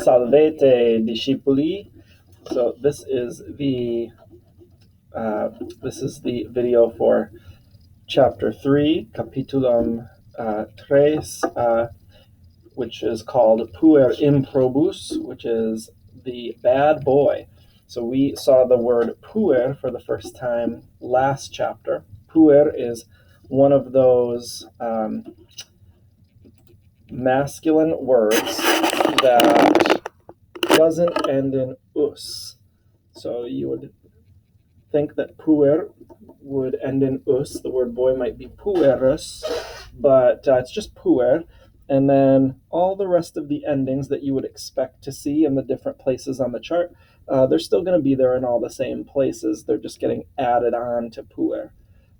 Salvete discipuli. So this is the video for chapter 3, capitulum 3, which is called Puer Improbus, which is the bad boy. So we saw the word puer for the first time last chapter. Puer is one of those masculine words that doesn't end in us. So you would think that puer would end in us. The word boy might be puerus, but it's just puer. And then all the rest of the endings that you would expect to see in the different places on the chart, they're still going to be there in all the same places. They're just getting added on to puer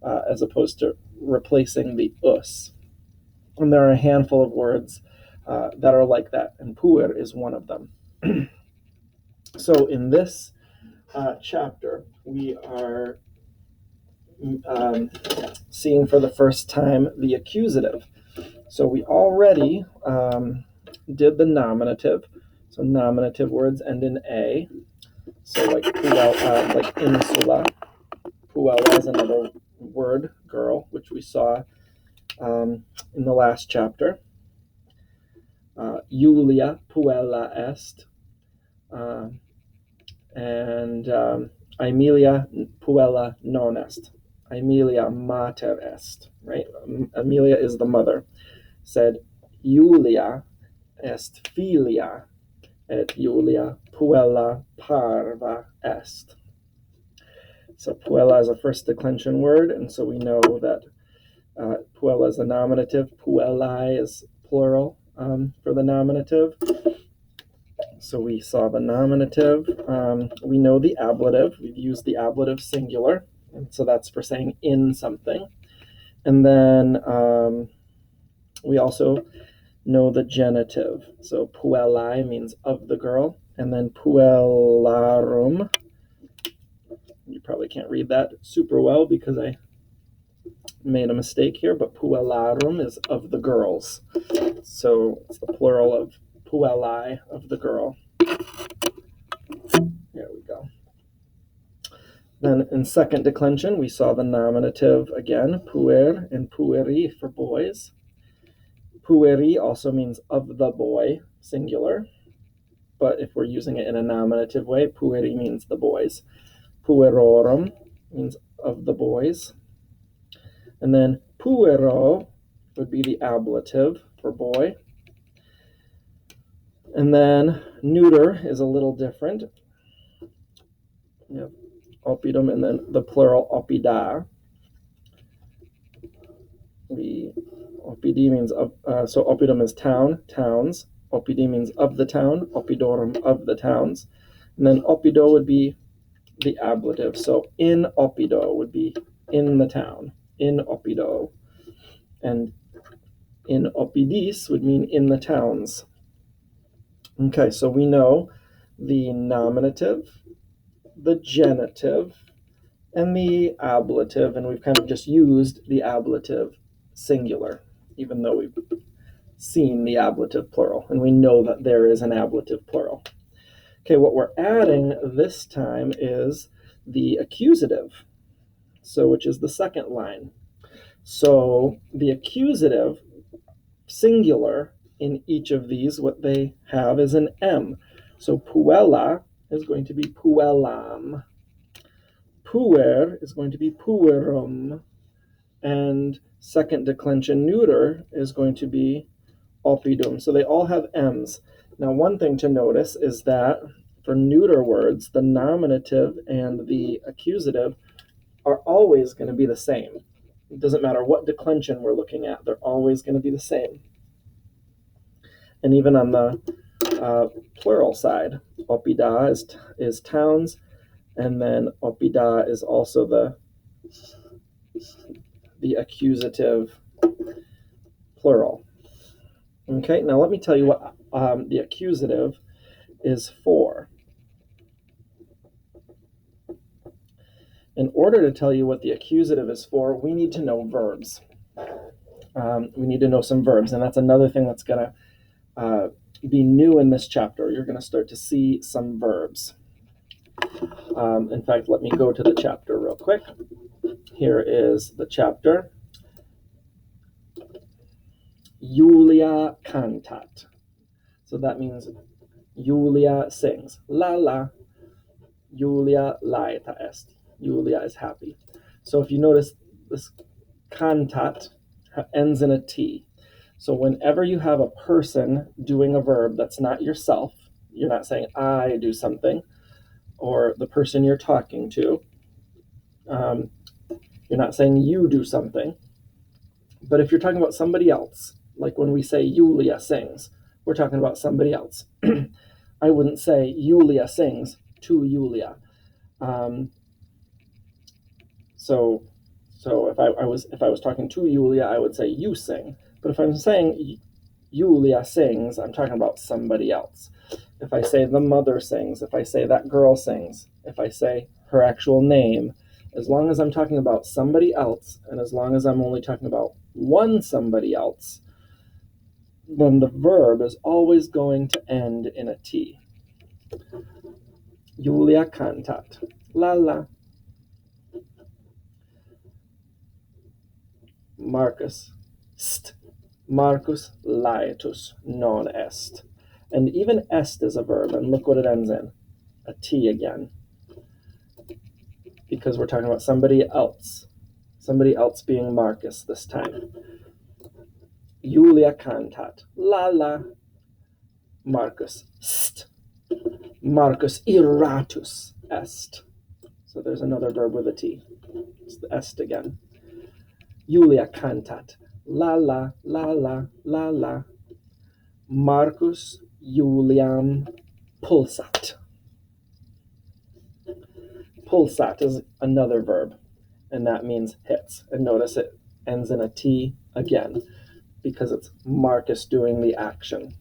as opposed to replacing the us. And there are a handful of words that are like that, and puer is one of them. So in this chapter, we are seeing for the first time the accusative. So we already did the nominative. So nominative words end in A. So like insula. Puella is another word, girl, which we saw in the last chapter. Julia puella est. And Aemilia puella non est. Aemilia mater est, right? Amelia is the mother. Said Julia est filia, et Julia puella parva est. So puella is a first declension word, and so we know that puella is the nominative. Puellae is plural for the nominative. So we saw the nominative. We know the ablative. We've used the ablative singular, and so that's for saying in something. And then we also know the genitive. So puellae means of the girl, and then puellarum. You probably can't read that super well because I made a mistake here, but puellarum is of the girls. So it's the plural of puellae, of the girl. There we go. Then in second declension, we saw the nominative again, puer and pueri for boys. Pueri also means of the boy, singular. But if we're using it in a nominative way, pueri means the boys. Puerorum means of the boys. And then puero would be the ablative for boy. And then neuter is a little different. You have oppidum and then the plural oppida. Oppidi means of, so oppidum is town, towns. Oppidi means of the town, oppidorum of the towns. And then oppido would be the ablative. So in oppido would be in the town, in oppido. And in oppidis would mean in the towns. Okay, so we know the nominative, the genitive, and the ablative, and we've kind of just used the ablative singular, even though we've seen the ablative plural, and we know that there is an ablative plural. Okay, what we're adding this time is the accusative, so which is the second line. So the accusative singular in each of these, what they have is an M. So puella is going to be puellam. Puer is going to be puerum. And second declension neuter is going to be oppidum. So they all have M's. Now, one thing to notice is that for neuter words, the nominative and the accusative are always going to be the same. It doesn't matter what declension we're looking at, they're always going to be the same. And even on the plural side, oppida is towns, and then oppida is also the accusative plural. Okay, now let me tell you what the accusative is for. In order to tell you what the accusative is for, we need to know verbs. We need to know some verbs, and that's another thing that's going to be new in this chapter. You're going to start to see some verbs. In fact, let me go to the chapter real quick. Here is the chapter. Julia cantat. So that means Julia sings. La la. Julia laeta est. Julia is happy. So if you notice, this cantat ends in a T. So whenever you have a person doing a verb that's not yourself, you're not saying I do something, or the person you're talking to, you're not saying you do something. But if you're talking about somebody else, like when we say Julia sings, we're talking about somebody else. I wouldn't say Julia sings to Julia. So if I was talking to Julia, I would say you sing. But if I'm saying Julia sings, I'm talking about somebody else. If I say the mother sings, if I say that girl sings, if I say her actual name, as long as I'm talking about somebody else, and as long as I'm only talking about one somebody else, then the verb is always going to end in a T. Julia cantat. La la. Marcus st. Marcus laetus non est. And even est is a verb, and look what it ends in. A T again. Because we're talking about somebody else. Somebody else being Marcus this time. Julia cantat. La la. Marcus st. Marcus iratus est. So there's another verb with a T. It's the est again. Julia cantat. La la, la la, la la. Marcus Juliam pulsat. Pulsat is another verb, and that means hits. And notice it ends in a T again, because it's Marcus doing the action.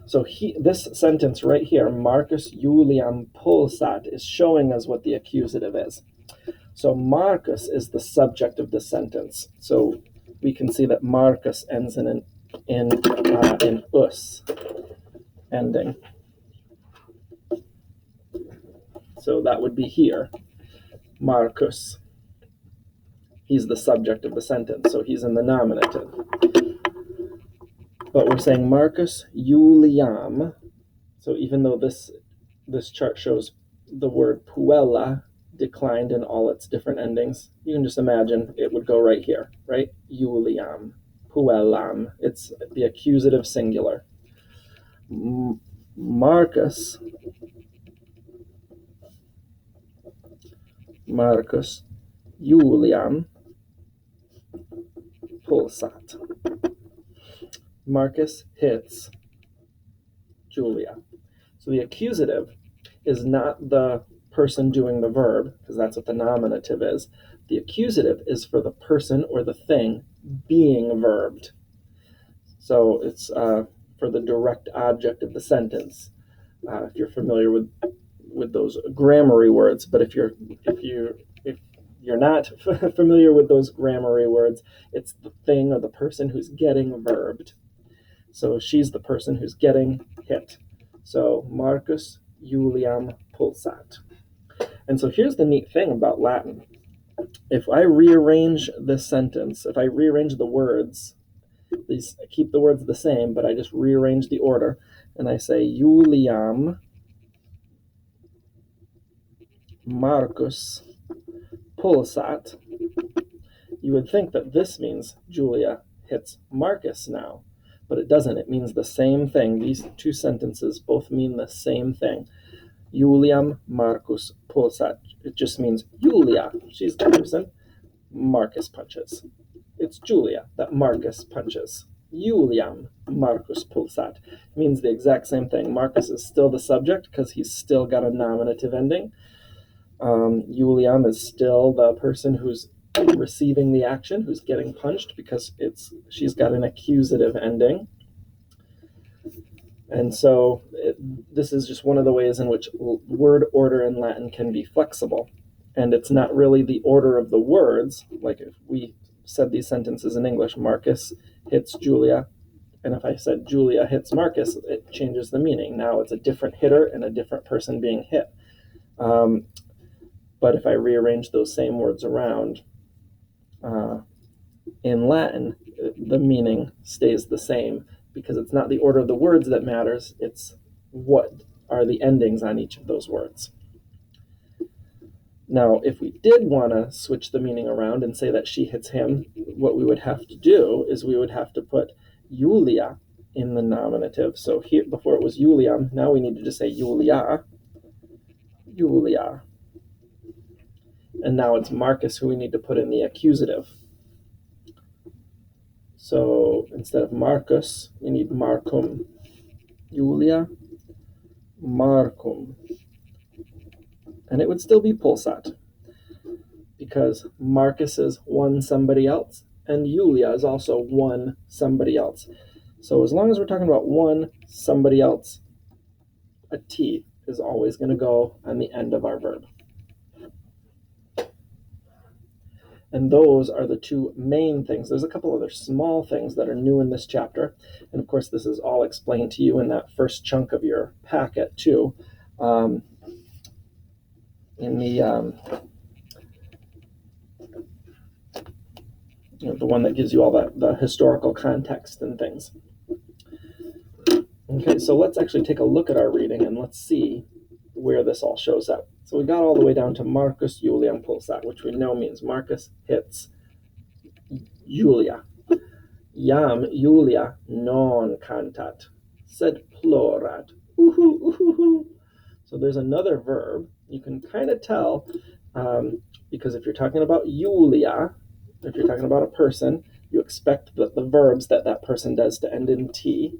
So this sentence right here, Marcus Juliam pulsat, is showing us what the accusative is. So Marcus is the subject of the sentence. So we can see that Marcus ends in us ending. So that would be here. Marcus. He's the subject of the sentence, so he's in the nominative. But we're saying Marcus Juliam. So even though this chart shows the word puella declined in all its different endings, you can just imagine it would go right here, right? Juliam, puellam. It's the accusative singular. Marcus Juliam pulsat. Marcus hits Julia. So the accusative is not the person doing the verb, because that's what the nominative is. The accusative is for the person or the thing being verbed. So it's for the direct object of the sentence. If you're familiar with those grammary words, but if you're not familiar with those grammary words, it's the thing or the person who's getting verbed. So she's the person who's getting hit. So Marcus Juliam pulsat. And so here's the neat thing about Latin. If I rearrange this sentence, if I rearrange the words, I keep the words the same, but I just rearrange the order, and I say Juliam Marcus pulsat, you would think that this means Julia hits Marcus now, but it doesn't. It means the same thing. These two sentences both mean the same thing. Juliam Marcus pulsat. It just means Julia, she's the person Marcus punches. It's Julia that Marcus punches. Juliam Marcus pulsat. It means the exact same thing. Marcus is still the subject because he's still got a nominative ending. Juliam is still the person who's receiving the action, who's getting punched, because she's got an accusative ending. And so this is just one of the ways in which word order in Latin can be flexible. And it's not really the order of the words, like if we said these sentences in English, Marcus hits Julia, And if I said Julia hits Marcus, it changes the meaning. Now it's a different hitter and a different person being hit. But if I rearrange those same words around in Latin, the meaning stays the same because it's not the order of the words that matters, it's what are the endings on each of those words. Now, if we did want to switch the meaning around and say that she hits him, what we would have to do is we would have to put Julia in the nominative. So here, before it was Julia, now we need to just say Julia. Julia. And now it's Marcus who we need to put in the accusative. So instead of Marcus, we need Marcum. Julia, Marcum. And it would still be pulsat because Marcus is one somebody else and Julia is also one somebody else. So as long as we're talking about one somebody else, a T is always going to go on the end of our verb. And those are the two main things. There's a couple other small things that are new in this chapter. And of course, this is all explained to you in that first chunk of your packet too. In the the one that gives you all the historical context and things. Okay, so let's actually take a look at our reading and let's see where this all shows up. So we got all the way down to Marcus Juliam pulsat, which we know means Marcus hits Julia. Jam Julia non cantat, sed plorat. So there's another verb. You can kind of tell because if you're talking about Julia, if you're talking about a person, you expect that the verbs that person does to end in T.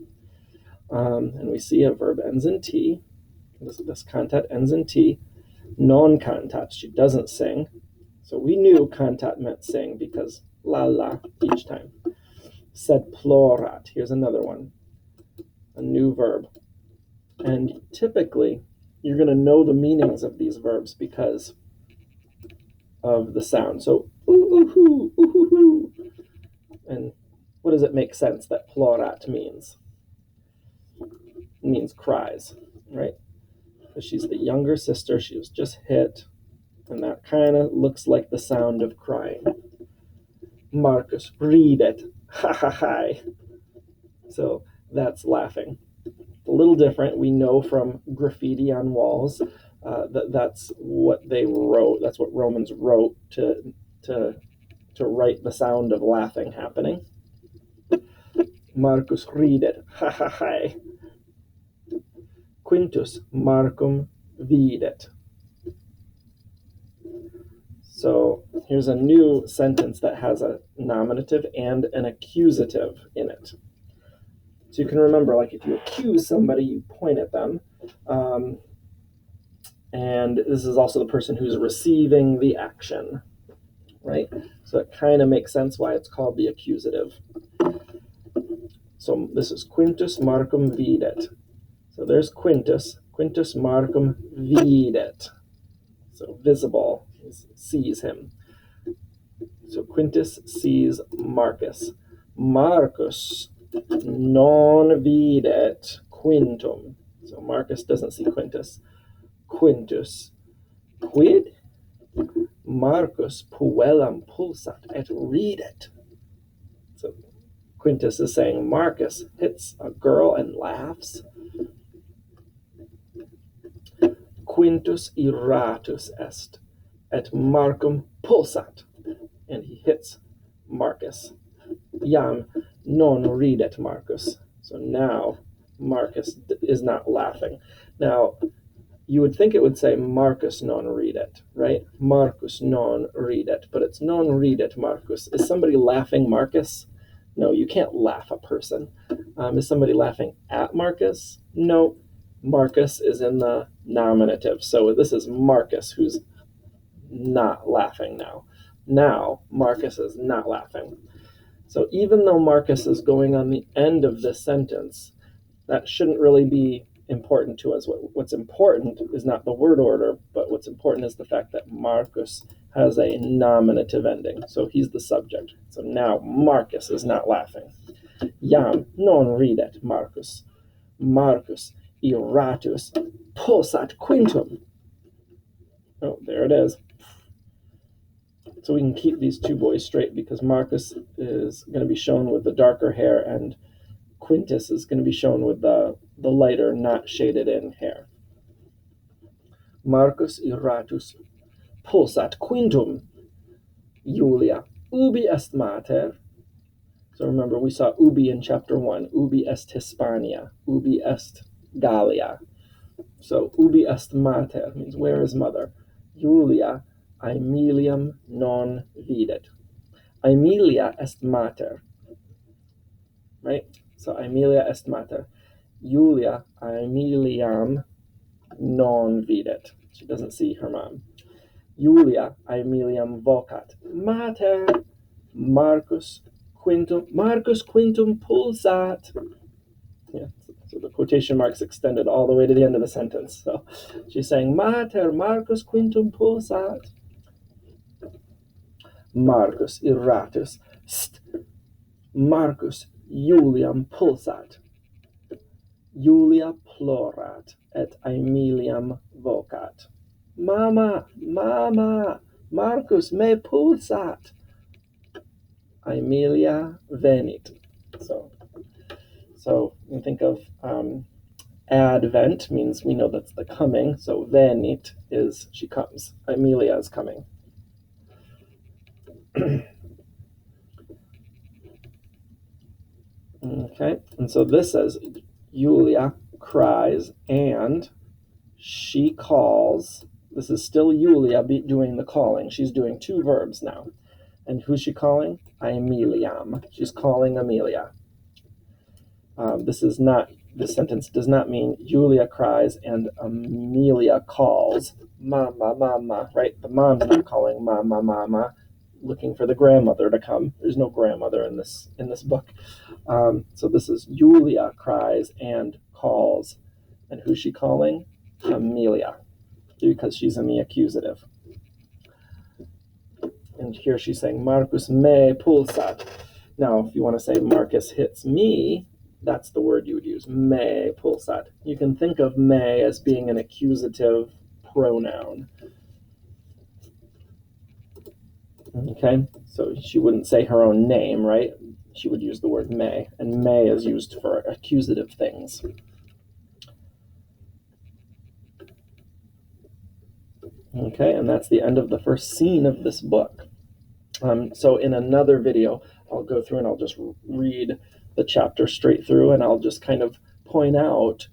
And we see a verb ends in T. This cantat ends in T. Non cantat, she doesn't sing. So we knew cantat meant sing because la each time. Sed plorat, here's another one. A new verb. And typically, you're going to know the meanings of these verbs because of the sound. So, ooh, and what does it make sense that plorat means? It means cries, right? Because she's the younger sister, she was just hit, and that kind of looks like the sound of crying. Marcus, read it, ha ha ha. So that's laughing. A little different. We know from graffiti on walls that's what they wrote. That's what Romans wrote to write the sound of laughing happening. Marcus ridet, ha ha ha. Quintus Marcum videt. So here's a new sentence that has a nominative and an accusative in it. So you can remember, like if you accuse somebody, you point at them. And this is also the person who's receiving the action, right? So it kind of makes sense why it's called the accusative. So this is Quintus Marcum videt. So there's Quintus. Quintus Marcum videt. So visible, sees him. So Quintus sees Marcus. Marcus non videt Quintum. So Marcus doesn't see Quintus. Quintus quid? Marcus puellam pulsat et ridet. So Quintus is saying Marcus hits a girl and laughs. Quintus iratus est, et Marcum pulsat. And he hits Marcus. Jam non ridet Marcus. So now Marcus is not laughing. Now, you would think it would say Marcus non ridet, right? Marcus non ridet, but it's non ridet Marcus. Is somebody laughing Marcus? No, you can't laugh a person. Is somebody laughing at Marcus? No, Marcus is in the nominative. So this is Marcus who's not laughing now. Now Marcus is not laughing. So even though Marcus is going on the end of this sentence, that shouldn't really be important to us. What's important is not the word order, but what's important is the fact that Marcus has a nominative ending. So he's the subject. So now Marcus is not laughing. Jam non ridet Marcus. Marcus iratus pulsat quintum. Oh, there it is. So we can keep these two boys straight because Marcus is going to be shown with the darker hair and Quintus is going to be shown with the lighter, not shaded in hair. Marcus iratus pulsat quintum. Julia ubi est mater. So remember, we saw ubi in chapter 1. Ubi est Hispania. Ubi est Gallia. So ubi est mater means where is mother. Julia Aemilium non videt. Aemilia est mater. Right? So Aemilia est mater. Julia Aemiliam non videt. She doesn't see her mom. Julia Aemiliam vocat. Mater Marcus quintum pulsat. Yeah, so the quotation marks extended all the way to the end of the sentence. So she's saying, Mater Marcus quintum pulsat. Marcus iratus Marcus Juliam pulsat. Julia plorat et Aemiliam vocat. Mama, Marcus me pulsat. Aemilia venit. So you think of advent means we know that's the coming. So venit is she comes. Aemilia is coming. Okay, and so this says Julia cries and she calls. This is still Julia doing the calling. She's doing two verbs now. And who's she calling? Aemiliam. She's calling Amelia. This sentence does not mean Julia cries and Amelia calls. Mama, right? The mom's not calling mama, looking for the grandmother to come. There's no grandmother in this book. So this is Julia cries and calls. And who's she calling? Amelia, because she's in the accusative. And here she's saying, Marcus me pulsat. Now, if you want to say Marcus hits me, that's the word you would use, me pulsat. You can think of me as being an accusative pronoun. Okay, so she wouldn't say her own name, right? She would use the word me, and me is used for accusative things. Okay, and that's the end of the first scene of this book. So in another video, I'll go through and I'll just read the chapter straight through, and I'll just kind of point out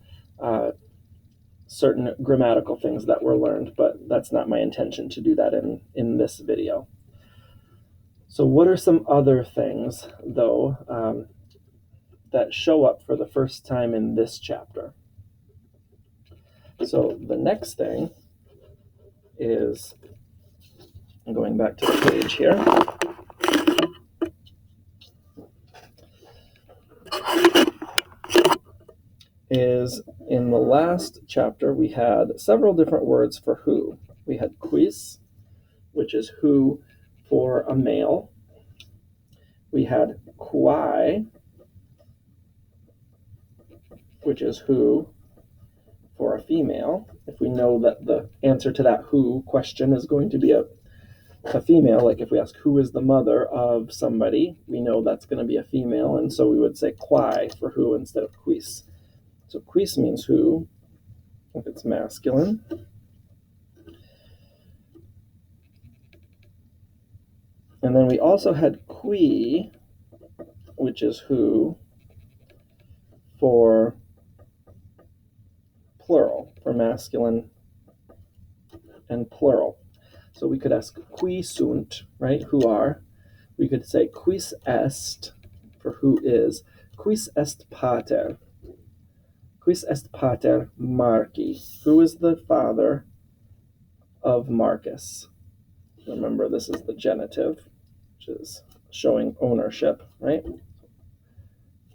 certain grammatical things that were learned, but that's not my intention to do that in this video. So what are some other things, though, that show up for the first time in this chapter? So the next thing is, going back to the page here, is in the last chapter we had several different words for who. We had quis, which is who for a male. We had quae, which is who for a female. If we know that the answer to that who question is going to be a female, like if we ask who is the mother of somebody, we know that's going to be a female, and so we would say quae for who instead of quis. So quis means who, if it's masculine. And then we also had qui, which is who for plural, for masculine and plural. So we could ask qui sunt, right, who are. We could say quis est for who is. Quis est pater? Quis est pater Marci? Who is the father of Marcus? Remember, this is the genitive, which is showing ownership, right?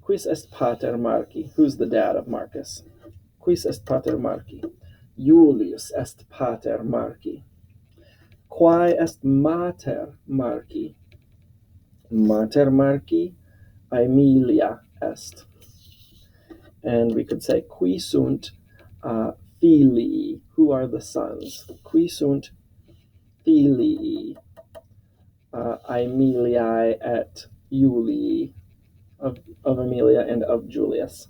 Quis est pater Marci? Who's the dad of Marcus? Quis est pater Marci? Julius est pater Marci. Quae est mater Marci? Mater Marci Aemilia est. And we could say, qui sunt filii? Who are the sons? Qui sunt filii Aemiliae et Julii, of Aemilia and of Julius.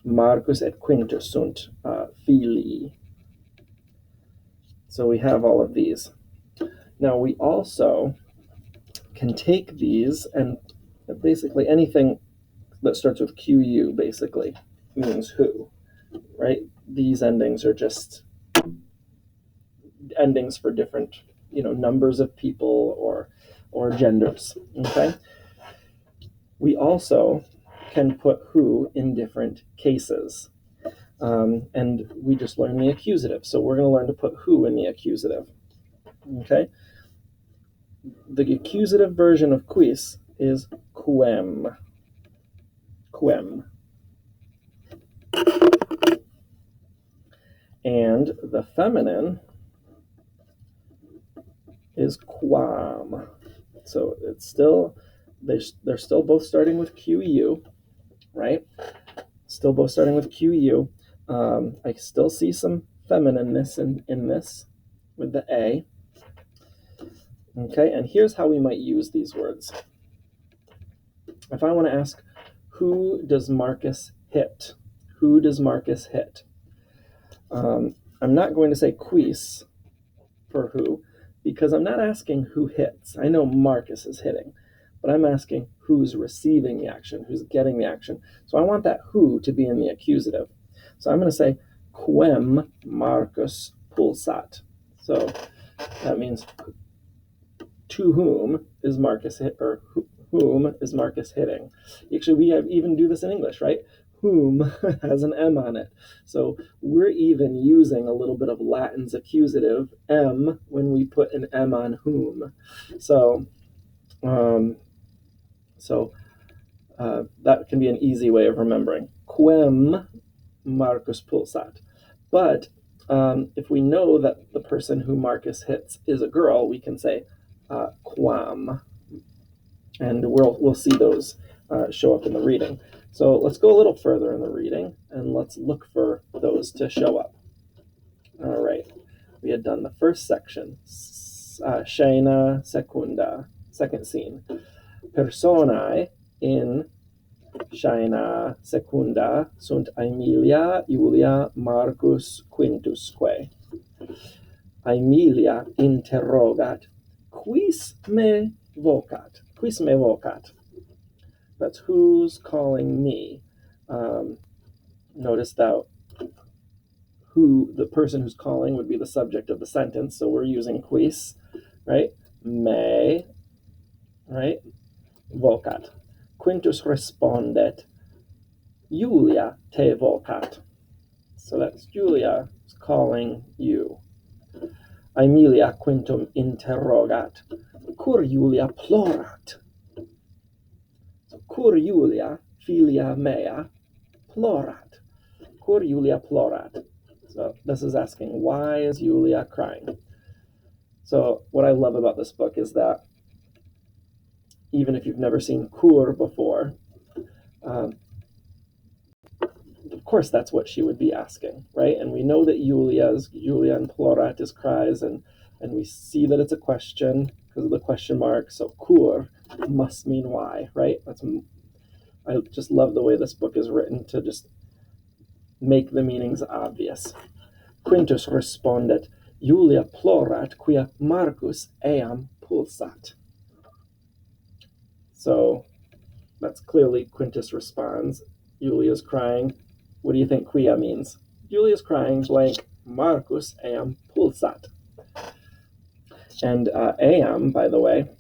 Marcus et Quintus sunt filii. So we have all of these. Now we also can take these, and basically anything that starts with QU basically means who, right? These endings are just endings for different, numbers of people or genders, okay? We also can put who in different cases. And we just learned the accusative. So we're going to learn to put who in the accusative, okay? The accusative version of quis is quem. Quem. And the feminine is quam. So it's still, they're still both starting with QU, right? Still both starting with QU. I still see some feminineness in this with the A. Okay, and here's how we might use these words. If I want to ask, who does Marcus hit? Who does Marcus hit? I'm not going to say quis for who, because I'm not asking who hits. I know Marcus is hitting, but I'm asking who's receiving the action, who's getting the action. So I want that who to be in the accusative. So I'm going to say, quem Marcus pulsat. So that means to whom is Marcus hit, or whom is Marcus hitting? Actually, we even do this in English, right? Whom has an M on it. So we're even using a little bit of Latin's accusative, M, when we put an M on whom. So, that can be an easy way of remembering. Quem Marcus pulsat. But if we know that the person who Marcus hits is a girl, we can say quam. And we'll see those show up in the reading. So let's go a little further in the reading, and let's look for those to show up. All right. We had done the first section, scena secunda, second scene. Personae in scena secunda sunt Aemilia, Julia, Marcus, Quintusque. Aemilia interrogat, quis me vocat? Quis me vocat? That's who's calling me. Notice that who, the person who's calling, would be the subject of the sentence. So we're using quis, right? Me, right? Vocat. Quintus respondet, Julia te vocat. So that's Julia is calling you. Aemilia quintum interrogat, cur Julia plorat. So cur Julia, filia mea, plorat. Cur Julia plorat. So this is asking, why is Julia crying? So what I love about this book is that even if you've never seen cur before, of course that's what she would be asking, right? And we know that Julia and plorat is cries, and we see that it's a question because of the question mark. So cur must mean why, right? I just love the way this book is written to just make the meanings obvious. Quintus respondet, Julia plorat quia Marcus eam pulsat. So that's clearly Quintus responds. Julia's crying. What do you think quia means? Julia's crying blank Marcus eam pulsat. And eam, by the way,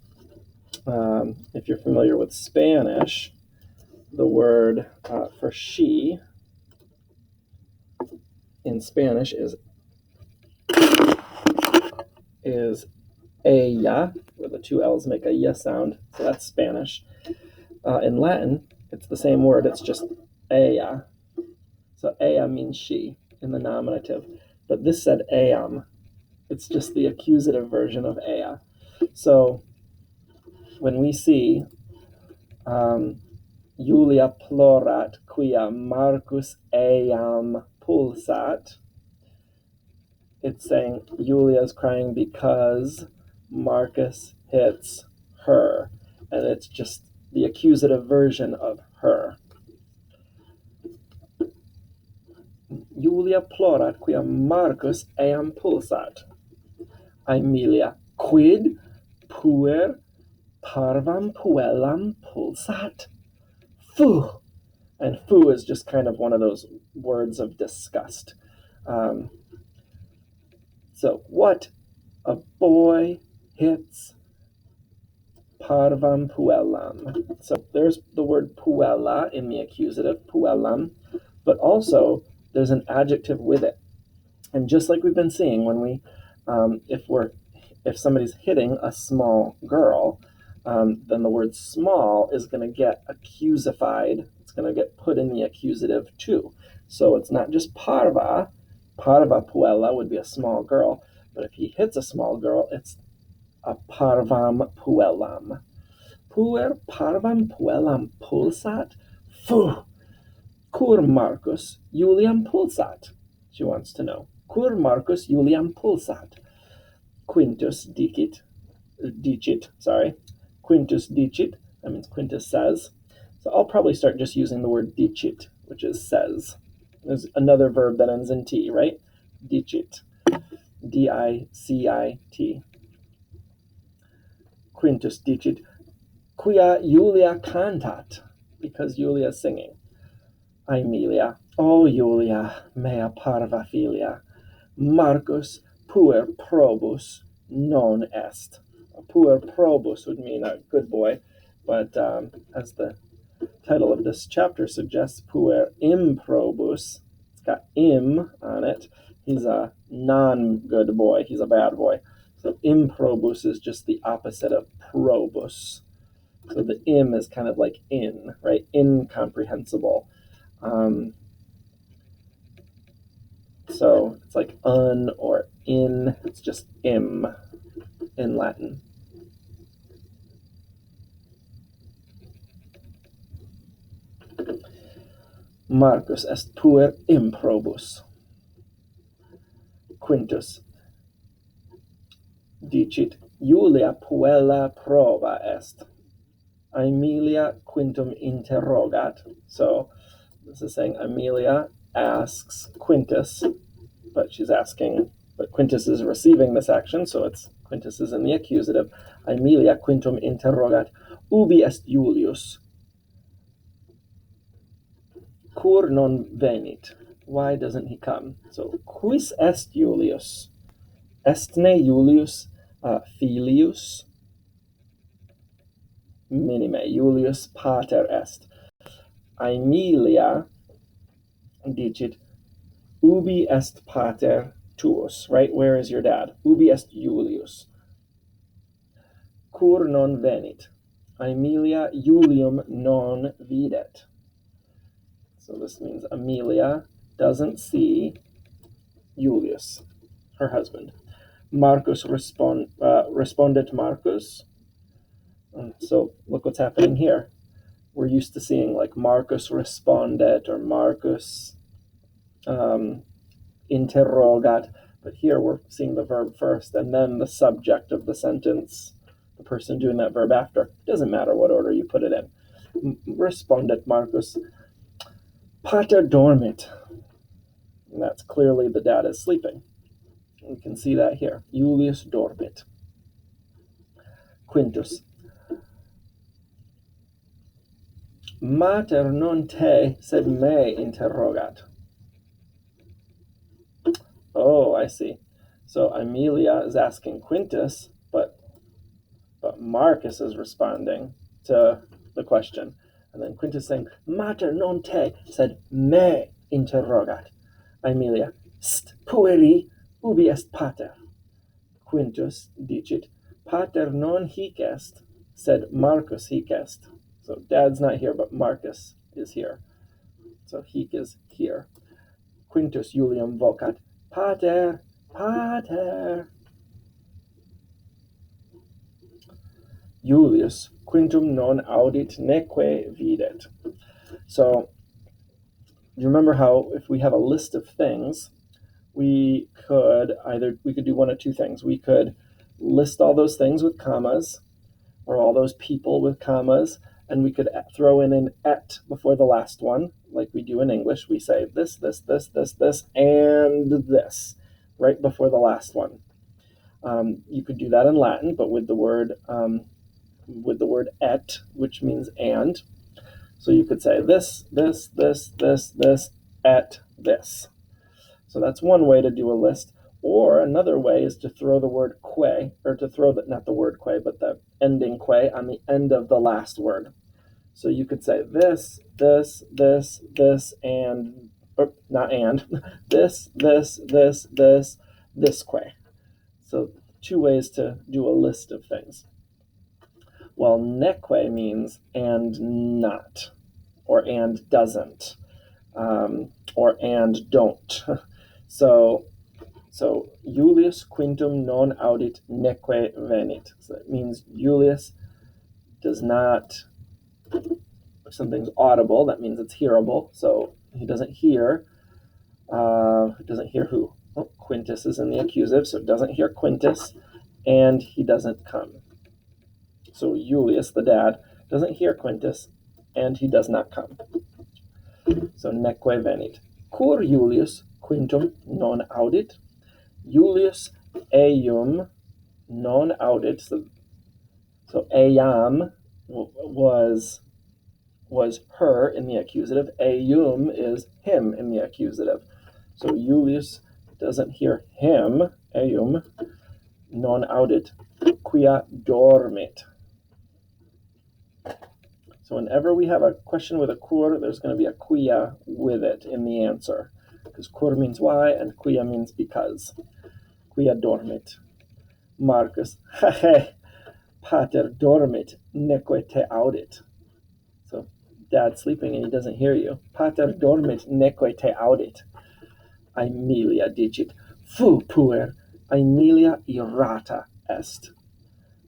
if you're familiar with Spanish, the word for she in Spanish is ella, where the two L's make a y sound. So that's Spanish. In Latin, it's the same word. It's just ella. So ella means she in the nominative. But this said eam. It's just the accusative version of ea. So when we see Julia plorat quia Marcus eam pulsat. It's saying Julia's crying because Marcus hits her, and it's just the accusative version of her. Julia plorat quia Marcus eam pulsat. Aemilia, quid puer parvam puellam pulsat? Phew! And foo is just kind of one of those words of disgust. So what? A boy hits parvam puellam. So there's the word puella in the accusative, puellam, but also there's an adjective with it. And just like we've been seeing when we, if somebody's hitting a small girl, then the word small is going to get accusified. It's going to get put in the accusative too. So it's not just parva. Parva puella would be a small girl, but if he hits a small girl, it's a parvam puellam. Puer parvam puellam pulsat? Phew! Cur Marcus Juliam pulsat? She wants to know. Cur Marcus Juliam pulsat? Quintus dicit. Quintus dicit. That means Quintus says. So I'll probably start just using the word dicit, which is says. There's another verb that ends in T, right? Dicit. D-I-C-I-T. Quintus dicit. Quia Julia cantat. Because Julia is singing. Aemilia. O Julia, mea parva filia. Marcus puer probus non est. Puer probus would mean a good boy, but as the title of this chapter suggests, puer improbus, it's got im on it. He's a non-good boy. He's a bad boy. So improbus is just the opposite of probus. So the im is kind of like in, right? Incomprehensible. So it's like un or in. It's just im in Latin. Marcus est puer improbus. Quintus dicit Julia puella prova est. Aemilia quintum interrogat. So this is saying Aemilia asks Quintus, but Quintus is receiving this action, so Quintus is in the accusative. Aemilia quintum interrogat, ubi est Julius? Cur non venit? Why doesn't he come? So, quis est Julius? Estne Julius filius? Minime, Julius pater est. Aemilia dicit, ubi est pater tuus, right? Where is your dad? Ubi est Julius? Cur non venit? Aemilia Julium non videt. So this means Aemilia doesn't see Julius, her husband. Marcus responded Marcus. So look what's happening here. We're used to seeing like Marcus respondet or Marcus interrogat, but here we're seeing the verb first and then the subject of the sentence, the person doing that verb after. It doesn't matter what order you put it in. Respondet Marcus. Pater dormit. And that's clearly the dad is sleeping. You can see that here. Julius dormit. Quintus. Mater non te, sed me interrogat. Oh, I see. So Aemilia is asking Quintus, but Marcus is responding to the question. And then Quintus saying, Mater non te, sed me interrogat. Aemilia, st pueri, ubi est pater? Quintus dicit, pater non hic est, sed Marcus hic est. So dad's not here, but Marcus is here. So hic is here. Quintus Julium vocat, pater, pater. Julius quintum non audit neque videt. So you remember how if we have a list of things, we could do one of two things. We could list all those things with commas, or all those people with commas, and we could throw in an et before the last one, like we do in English. We say this, this, this, this, this, and this, right before the last one. You could do that in Latin, but with the word et, which means and. So you could say this, this, this, this, this, et this. So that's one way to do a list. Or another way is to throw the word que, or to throw not the word que, but the ending que on the end of the last word. So you could say this, this, this, this, and, or not and, this, this, this, this, this que. So two ways to do a list of things. Well, neque means and not, or and doesn't, or and don't. So Julius quintum non audit neque venit. So it means Julius does not, if something's audible, that means it's hearable. So he doesn't hear. Doesn't hear who? Oh, Quintus is in the accusative, so it doesn't hear Quintus, and he doesn't come. So Julius, the dad, doesn't hear Quintus, and he does not come. So neque venit. Cur Julius quintum non audit? Julius eum non audit. So eam was her in the accusative. Eum is him in the accusative. So Julius doesn't hear him, eum, non audit, quia dormit. So whenever we have a question with a cur, there's going to be a quia with it in the answer, because cur means why and quia means because. Quia dormit. Marcus, pater dormit, neque te audit. So dad's sleeping and he doesn't hear you. Pater dormit, neque te audit. Aemilia dicit, fu puer, Aemilia irata est.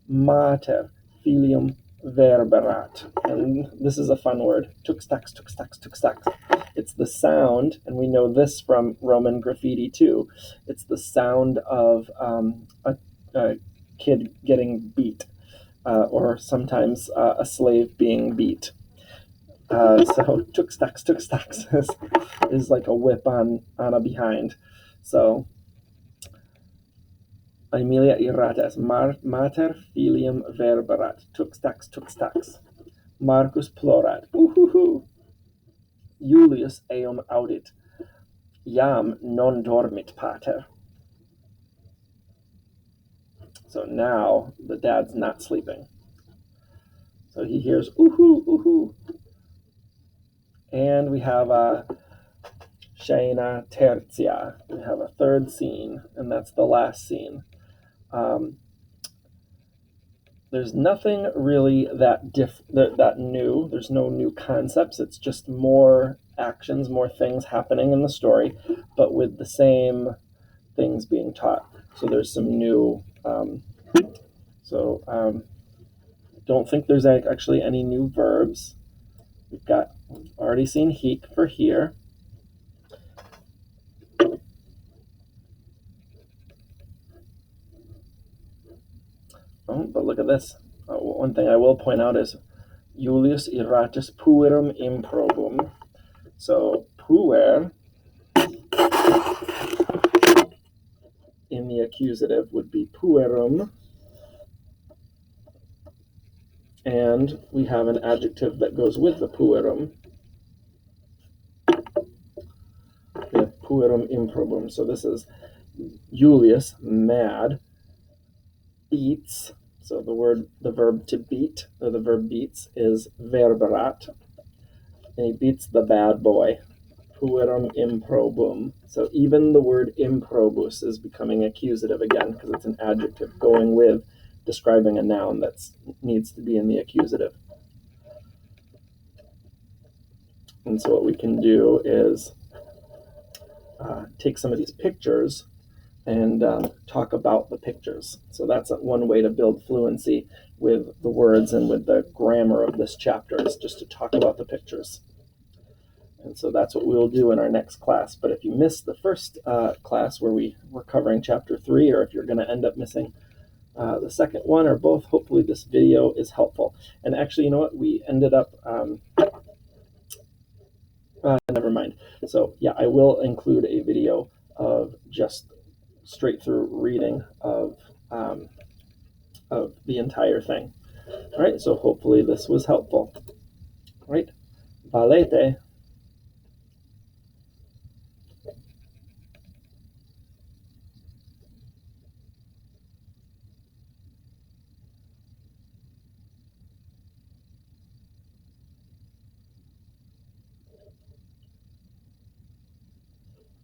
Mater filium verberat. And this is a fun word. Tuxtax, tuxtax, tuxtax. It's the sound, and we know this from Roman graffiti too. It's the sound of a kid getting beat, or sometimes a slave being beat. So tuxtax, tuxtax is like a whip on a behind. So Aemilia irratas, mater filium verberat, tuxtax, tuxtax. Marcus plorat, Julius eum audit, iam non dormit pater. So now the dad's not sleeping. So he hears oohoo. And we have a scena tertia. We have a third scene, and that's the last scene. There's nothing really that new. There's no new concepts. It's just more actions, more things happening in the story, but with the same things being taught. So there's some new. Don't think there's actually any new verbs. We've already seen heek for here. Oh, but look at this. One thing I will point out is Julius irratus puerum improbum. So puer in the accusative would be puerum, and we have an adjective that goes with the puerum. We have puerum improbum. So this is Julius, mad, beats. So the verb to beat, or the verb beats, is verberat, and he beats the bad boy. Puerum improbum. So even the word improbus is becoming accusative again, because it's an adjective going with describing a noun that needs to be in the accusative. And so what we can do is take some of these pictures and talk about the pictures. So that's one way to build fluency with the words and with the grammar of this chapter, is just to talk about the pictures. And so that's what we'll do in our next class. But if you missed the first class where we were covering chapter 3, or if you're going to end up missing the second one or both, hopefully this video is helpful. And actually, you know what? We ended up, never mind. So yeah, I will include a video of just straight through reading of the entire thing. All right, so hopefully this was helpful. All right, valete.